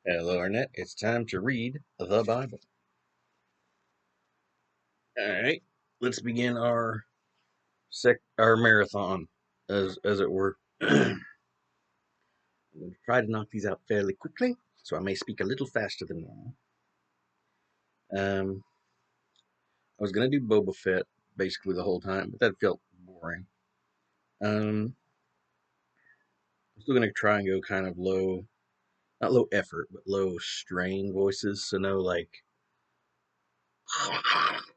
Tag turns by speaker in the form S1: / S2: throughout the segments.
S1: Hello, Arnett. It's time to read the Bible. All right, let's begin our marathon, as it were. I'm going to try to knock these out fairly quickly, so I may speak a little faster than normal. I was going to do Boba Fett basically the whole time, but that felt boring. I'm still going to try and go kind of low, not low effort, but low strain voices, so no like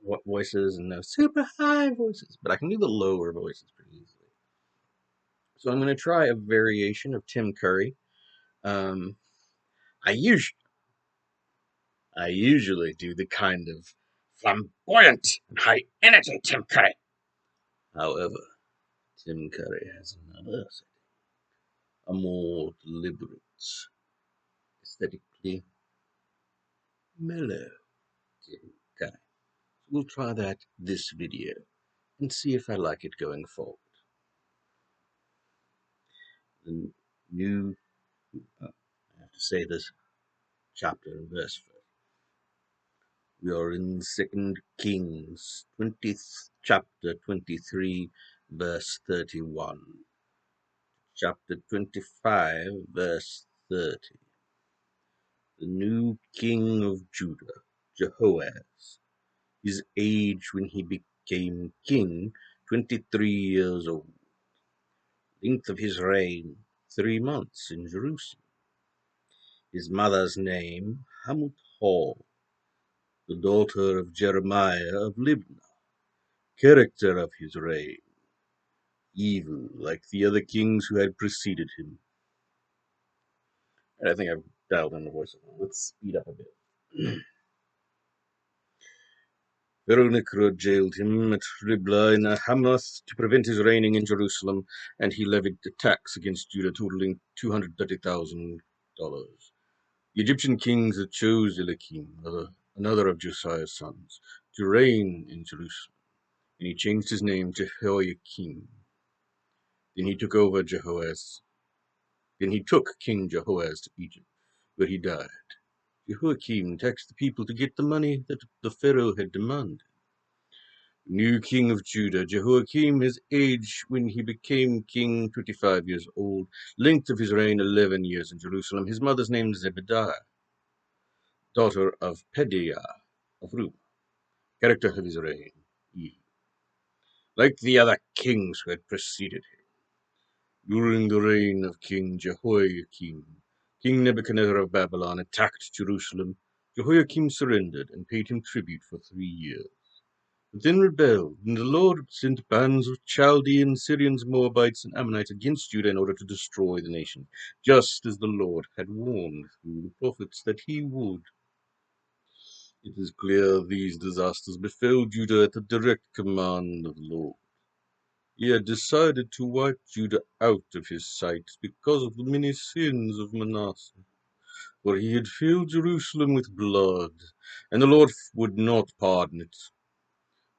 S1: what voices and no super high voices, but I can do the lower voices pretty easily. So I'm going to try a variation of Tim Curry. Um, I usually do the kind of flamboyant and high energy Tim Curry. However, Tim Curry has another setting, a more deliberate, aesthetically mellow Tim Curry. So we'll try that this video and see if I like it going forward. The new, I have to say this chapter and verse first. We are in 2 Kings, 20th chapter 23, verse 31. Chapter 25, verse 30. The new king of Judah, Jehoaz, his age when he became king, 23 years old. Length of his reign, 3 months in Jerusalem. His mother's name, Hamutal, the daughter of Jeremiah of Libnah. Character of his reign, evil like the other kings who had preceded him. And I think I've dialed in the voice a little. Let's speed up a bit. Pharaoh Necho jailed him at Riblah in Hamath to prevent his reigning in Jerusalem, and he levied a tax against Judah totaling $230,000. The Egyptian kings had chose Eliakim, another of Josiah's sons, to reign in Jerusalem, and he changed his name to Jehoiakim. Then he took King Jehoaz to Egypt, where he died. Jehoiakim taxed the people to get the money that the Pharaoh had demanded. The new king of Judah, Jehoiakim, his age when he became king, 25 years old. Length of his reign, 11 years in Jerusalem. His mother's name is Zebediah, daughter of Pedaiah of Ruma. Character of his reign, evil. Like the other kings who had preceded him. During the reign of King Jehoiakim, King Nebuchadnezzar of Babylon attacked Jerusalem. Jehoiakim surrendered and paid him tribute for 3 years, but then rebelled, and the Lord sent bands of Chaldeans, Syrians, Moabites, and Ammonites against Judah in order to destroy the nation, just as the Lord had warned through the prophets that he would. It is clear these disasters befell Judah at the direct command of the Lord. He had decided to wipe Judah out of his sight because of the many sins of Manasseh, for he had filled Jerusalem with blood, and the Lord would not pardon it.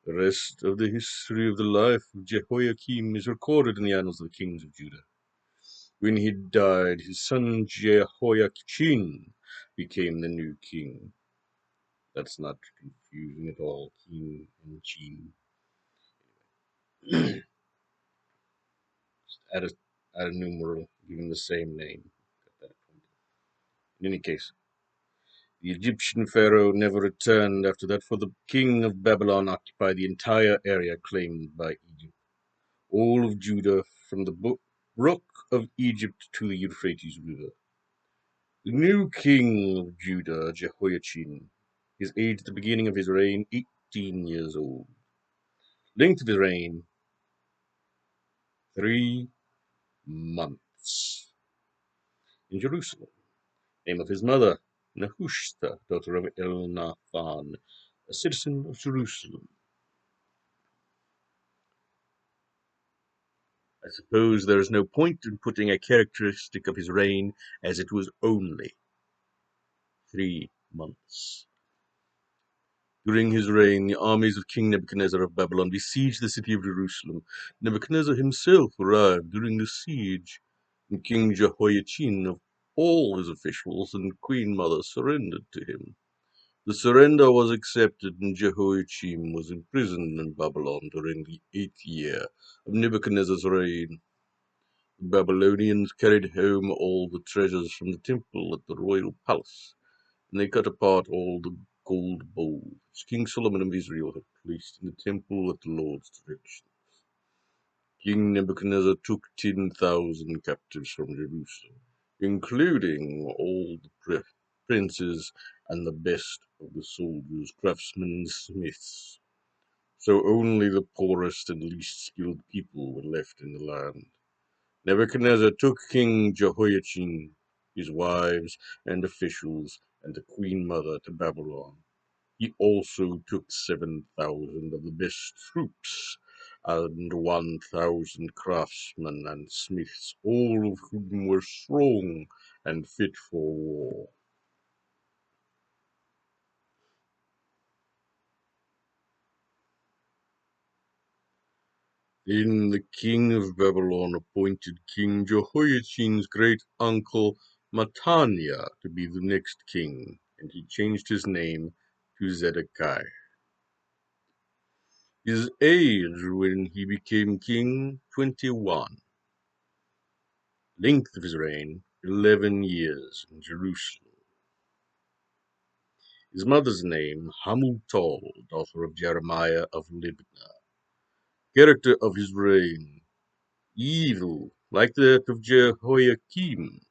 S1: The rest of the history of the life of Jehoiakim is recorded in the annals of the kings of Judah. When he died, his son Jehoiachin became the new king. That's not confusing at all, king and chin. Just add a numeral, give him the same name. In any case, the Egyptian pharaoh never returned after that, for the king of Babylon occupied the entire area claimed by Egypt, all of Judah from the brook of Egypt to the Euphrates River. The new king of Judah, Jehoiachin, his age at the beginning of his reign, 18 years old. Length of his reign, 3 months. In Jerusalem. Name of his mother, Nehushta, daughter of Elnathan, a citizen of Jerusalem. I suppose there is no point in putting a characteristic of his reign, as it was only 3 months. During his reign, the armies of King Nebuchadnezzar of Babylon besieged the city of Jerusalem. Nebuchadnezzar himself arrived during the siege, and King Jehoiachin all his officials, and Queen Mother surrendered to him. The surrender was accepted, and Jehoiachin was imprisoned in Babylon during the 8th year of Nebuchadnezzar's reign. The Babylonians carried home all the treasures from the temple at the royal palace, and they cut apart all the gold bowls which King Solomon of Israel had placed in the temple at the Lord's direction. King Nebuchadnezzar took 10,000 captives from Jerusalem, including all the princes and the best of the soldiers, craftsmen, and smiths. So only the poorest and least skilled people were left in the land. Nebuchadnezzar took King Jehoiachin, his wives and officials, and the queen mother to Babylon. He also took 7,000 of the best troops and 1,000 craftsmen and smiths, all of whom were strong and fit for war. Then the king of Babylon appointed King Jehoiachin's great uncle Mattaniah to be the next king, and he changed his name to Zedekiah. His age when he became king, 21. Length of his reign, 11 years in Jerusalem. His mother's name, Hamutal, daughter of Jeremiah of Libnah. Character of his reign, evil, like that of Jehoiakim.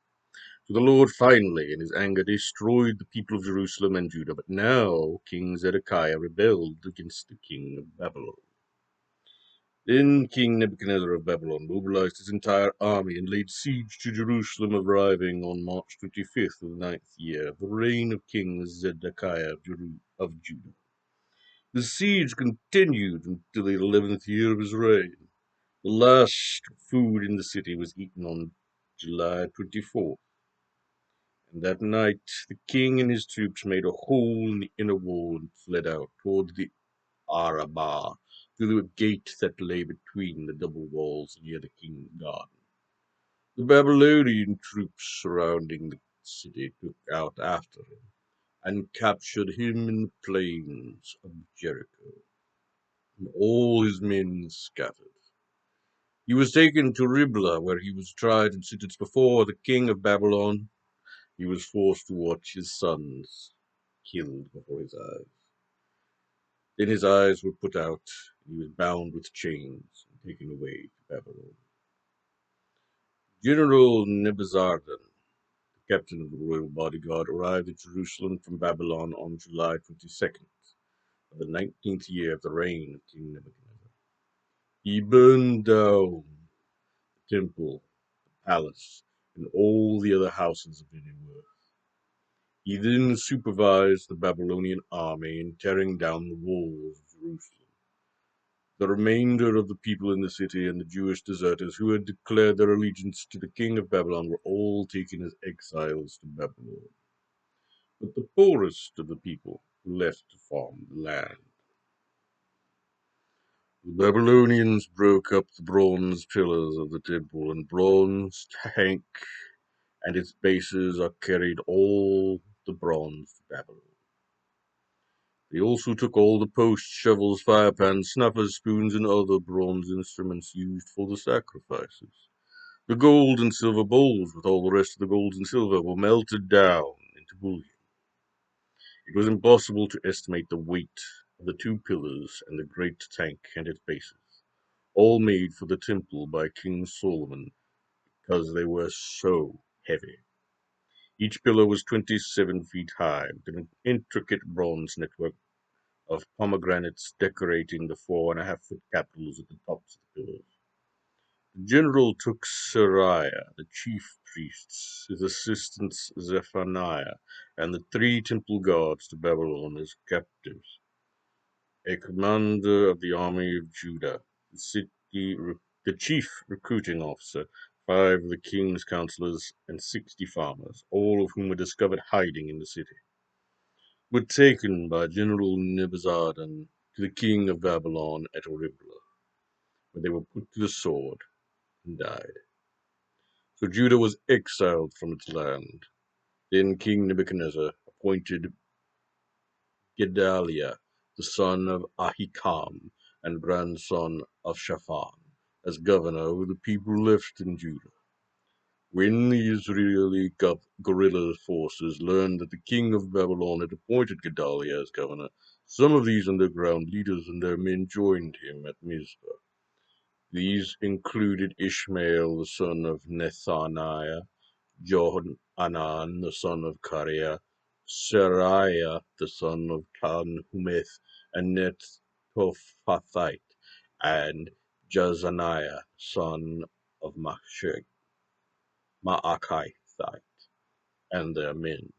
S1: So the Lord finally, in his anger, destroyed the people of Jerusalem and Judah. But now King Zedekiah rebelled against the king of Babylon. Then King Nebuchadnezzar of Babylon mobilized his entire army and laid siege to Jerusalem, arriving on March 25th of the 9th year of the reign of King Zedekiah of Judah. The siege continued until the 11th year of his reign. The last food in the city was eaten on July 24th. And that night the king and his troops made a hole in the inner wall and fled out toward the Arabah, through the gate that lay between the double walls near the king's garden. The Babylonian troops surrounding the city took out after him and captured him in the plains of Jericho, and all his men scattered. He was taken to Riblah, where he was tried and sentenced before the king of Babylon. He was forced to watch his sons killed before his eyes. Then his eyes were put out, and he was bound with chains and taken away to Babylon. General Nebuzaradan, the captain of the royal bodyguard, arrived at Jerusalem from Babylon on July 22nd of the 19th year of the reign of King Nebuchadnezzar. He burned down the temple, the palace, and all the other houses of any worth. He then supervised the Babylonian army in tearing down the walls of Jerusalem. The remainder of the people in the city and the Jewish deserters who had declared their allegiance to the king of Babylon were all taken as exiles to Babylon. But the poorest of the people left to farm the land. The Babylonians broke up the bronze pillars of the temple, and bronze tank and its bases are carried all the bronze to Babylon. They also took all the posts, shovels, fire pans, snuffers, spoons, and other bronze instruments used for the sacrifices. The gold and silver bowls, with all the rest of the gold and silver, were melted down into bullion. It was impossible to estimate the weight of the two pillars and the great tank and its bases, all made for the temple by King Solomon, because they were so heavy. Each pillar was 27 feet high, with an intricate bronze network of pomegranates decorating the 4.5-foot capitals at the tops of the pillars. The general took Seraiah, the chief priests, his assistants Zephaniah, and the 3 temple guards to Babylon as captives. A commander of the army of Judah, the chief recruiting officer, 5 of the king's counselors, and 60 farmers, all of whom were discovered hiding in the city, were taken by General Nebuzaradan to the king of Babylon at Riblah, where they were put to the sword and died. So Judah was exiled from its land. Then King Nebuchadnezzar appointed Gedaliah, the son of Ahikam and grandson of Shaphan, as governor over the people left in Judah. When the Israeli guerrilla forces learned that the king of Babylon had appointed Gedaliah as governor, some of these underground leaders and their men joined him at Mizpah. These included Ishmael, the son of Nethaniah, Johanan, the son of Kareah, Seraiah, the son of Tanhumeth, and Netophathite, and Jazaniah, son of Maachithite, and their men.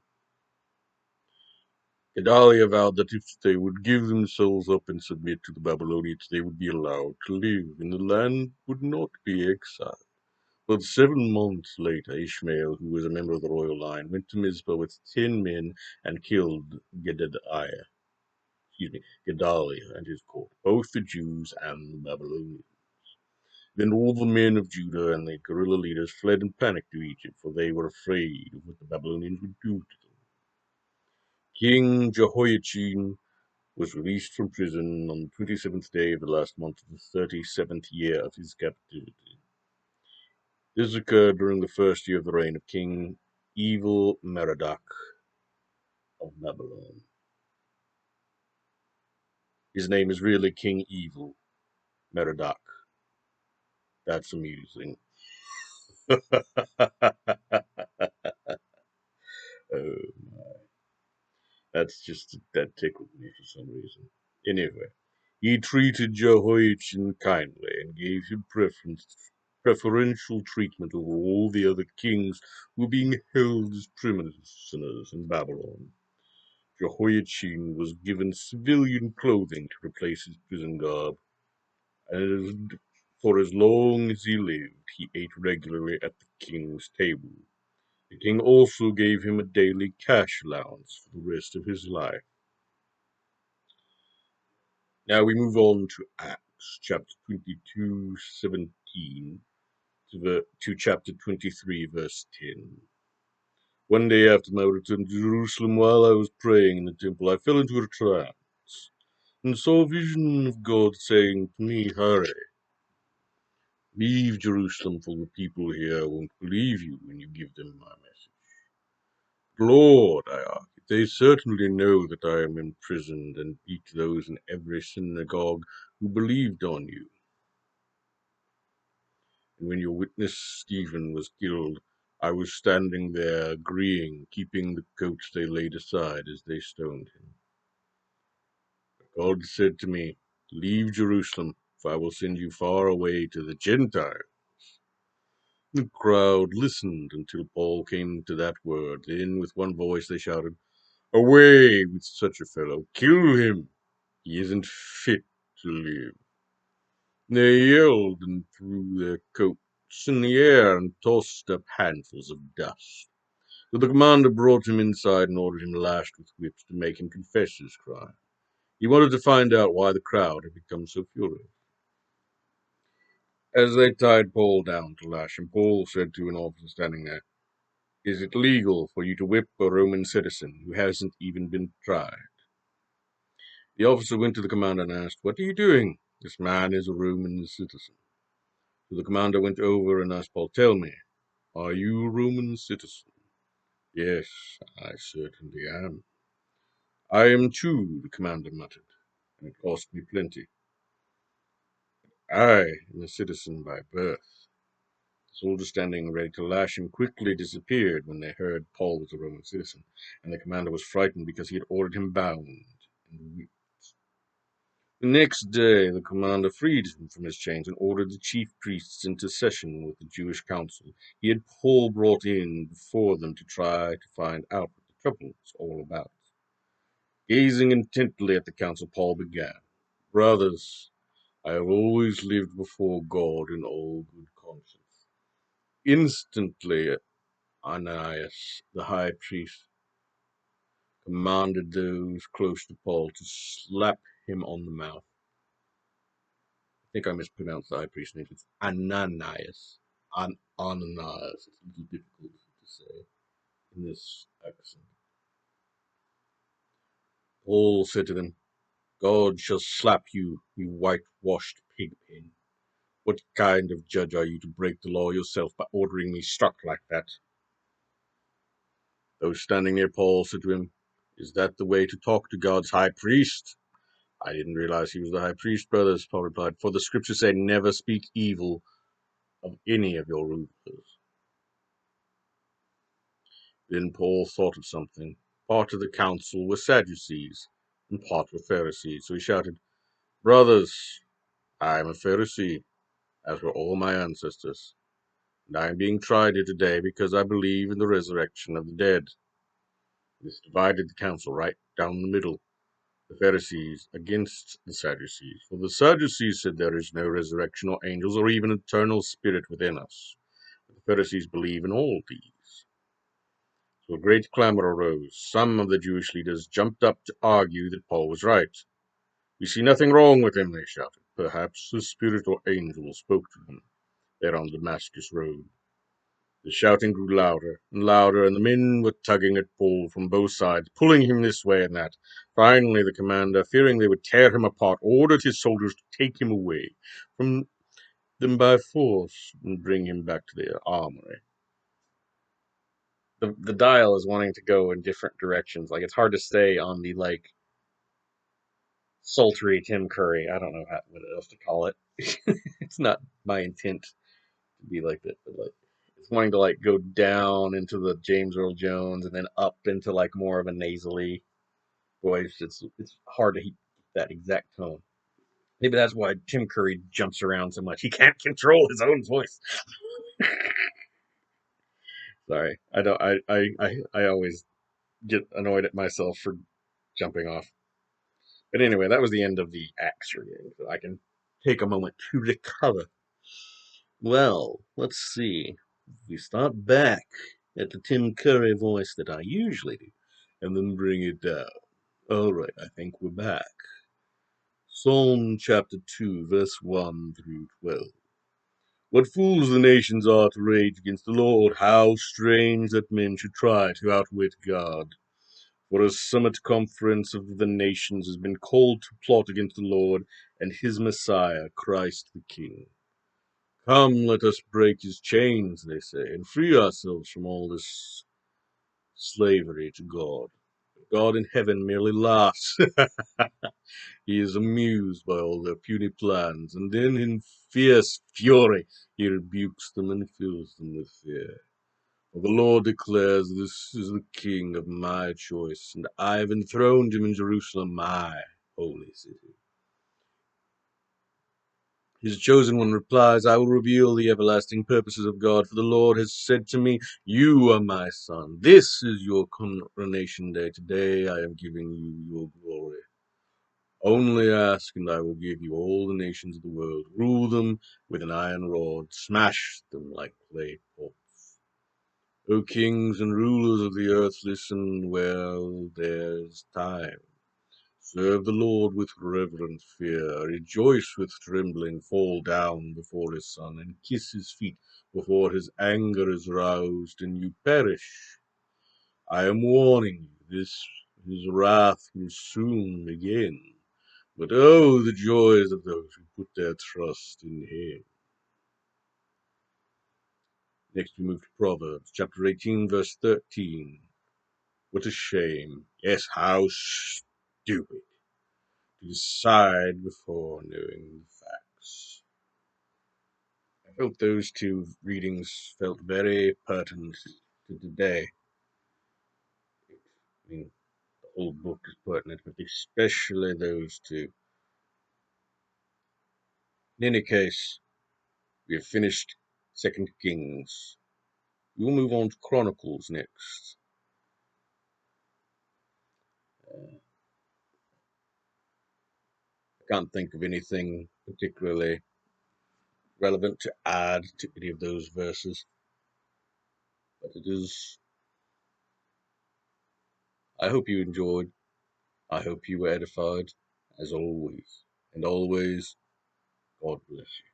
S1: Gedaliah vowed that if they would give themselves up and submit to the Babylonians, they would be allowed to live, and the land would not be exiled. But 7 months later, Ishmael, who was a member of the royal line, went to Mizpah with 10 men and killed Gedaliah and his court, both the Jews and the Babylonians. Then all the men of Judah and the guerrilla leaders fled in panic to Egypt, for they were afraid of what the Babylonians would do to them. King Jehoiachin was released from prison on the 27th day of the last month of the 37th year of his captivity. This occurred during the first year of the reign of King Evil Merodach of Babylon. His name is really King Evil Merodach. That's amusing. Oh, that tickled me for some reason. Anyway, he treated Jehoiachin kindly and gave him preferential treatment over all the other kings who were being held as prisoners in Babylon. Jehoiachin was given civilian clothing to replace his prison garb, and for as long as he lived, he ate regularly at the king's table. The king also gave him a daily cash allowance for the rest of his life. Now we move on to Acts chapter 22:17 to chapter 23, verse 10. One day after my return to Jerusalem, while I was praying in the temple, I fell into a trance and saw a vision of God saying to me, "Hurry, leave Jerusalem, for the people here won't believe you when you give them my message." "Lord," I argued, "they certainly know that I am imprisoned and beat those in every synagogue who believed on you. And when your witness Stephen was killed, I was standing there agreeing, keeping the coats they laid aside as they stoned him. But God said to me, 'Leave Jerusalem, for I will send you far away to the Gentiles.'" The crowd listened until Paul came to that word. Then with one voice they shouted, "Away with such a fellow! Kill him! He isn't fit to live." They yelled and threw their coats in the air and tossed up handfuls of dust. So the commander brought him inside and ordered him lashed with whips to make him confess his crime. He wanted to find out why the crowd had become so furious. As they tied Paul down to lash him, Paul said to an officer standing there, "Is it legal for you to whip a Roman citizen who hasn't even been tried?" The officer went to the commander and asked, "What are you doing? This man is a Roman citizen." So the commander went over and asked Paul, "Tell me, are you a Roman citizen?" "Yes, I certainly am." "I am too," the commander muttered, "and it cost me plenty. I am a citizen by birth." The soldiers standing ready to lash him quickly disappeared when they heard Paul was a Roman citizen, and the commander was frightened because he had ordered him bound and whipped. The next day the commander freed him from his chains and ordered the chief priests into session with the Jewish council. He had Paul brought in before them to try to find out what the trouble was all about. Gazing intently at the council, Paul began, "Brothers, I have always lived before God in all good conscience." Instantly Ananias, the high priest, commanded those close to Paul to slap him on the mouth. I think I mispronounced the high priest's name. It's Ananias. Ananias. It's a little difficult to say in this accent. Paul said to them, God shall slap you, you whitewashed pigpen. What kind of judge are you to break the law yourself by ordering me struck like that? Those standing near Paul said to him, Is that the way to talk to God's high priest? I didn't realize he was the high priest, brothers, Paul replied, for the scriptures say, Never speak evil of any of your rulers. Then Paul thought of something. Part of the council were Sadducees, and part were Pharisees. So he shouted, Brothers, I am a Pharisee, as were all my ancestors, and I am being tried here today because I believe in the resurrection of the dead. This divided the council right down the middle, the Pharisees against the Sadducees. For the Sadducees said there is no resurrection or angels or even eternal spirit within us. But the Pharisees believe in all these. So a great clamor arose. Some of the Jewish leaders jumped up to argue that Paul was right. We see nothing wrong with him, they shouted. Perhaps a spirit or angel spoke to him there on Damascus Road. The shouting grew louder and louder, and the men were tugging at Paul from both sides, pulling him this way and that. Finally, the commander, fearing they would tear him apart, ordered his soldiers to take him away from them by force and bring him back to their armory. The dial is wanting to go in different directions. Like, it's hard to stay on the, like, sultry Tim Curry. I don't know what else to call it. It's not my intent to be like that, but, like, it's wanting to, like, go down into the James Earl Jones and then up into, like, more of a nasally voice. It's hard to keep that exact tone. Maybe that's why Tim Curry jumps around so much. He can't control his own voice. Sorry, I don't. I always get annoyed at myself for jumping off. But anyway, that was the end of the axe reading. So I can take a moment to recover. Well, let's see. We start back at the Tim Curry voice that I usually do, and then bring it down. All right, I think we're back. Psalm chapter 2, verse 1 through 12. What fools the nations are to rage against the Lord! How strange that men should try to outwit God! For a summit conference of the nations has been called to plot against the Lord and his Messiah, Christ the King. Come, let us break his chains, they say, and free ourselves from all this slavery to God. But God in heaven merely laughs. He is amused by all their puny plans, and then in fierce fury he rebukes them and fills them with fear. For the Lord declares, This is the king of my choice, and I have enthroned him in Jerusalem, my holy city. His chosen one replies, I will reveal the everlasting purposes of God, for the Lord has said to me, You are my son. This is your coronation day. Today I am giving you your glory. Only ask, and I will give you all the nations of the world. Rule them with an iron rod. Smash them like clay pots. O kings and rulers of the earth, listen well, there's time. Serve the Lord with reverent fear. Rejoice with trembling. Fall down before his son, and kiss his feet before his anger is roused, and you perish. I am warning you, his wrath will soon begin. But oh, the joys of those who put their trust in him. Next we move to Proverbs, chapter 18, verse 13. What a shame, yes, how stupid, to decide before knowing the facts. I felt those two readings felt very pertinent to today. I mean, the whole book is pertinent, but especially those two. In any case, we have finished Second Kings. We will move on to Chronicles next. I can't think of anything particularly relevant to add to any of those verses, but it is. I hope you enjoyed. I hope you were edified, as always. And always, God bless you.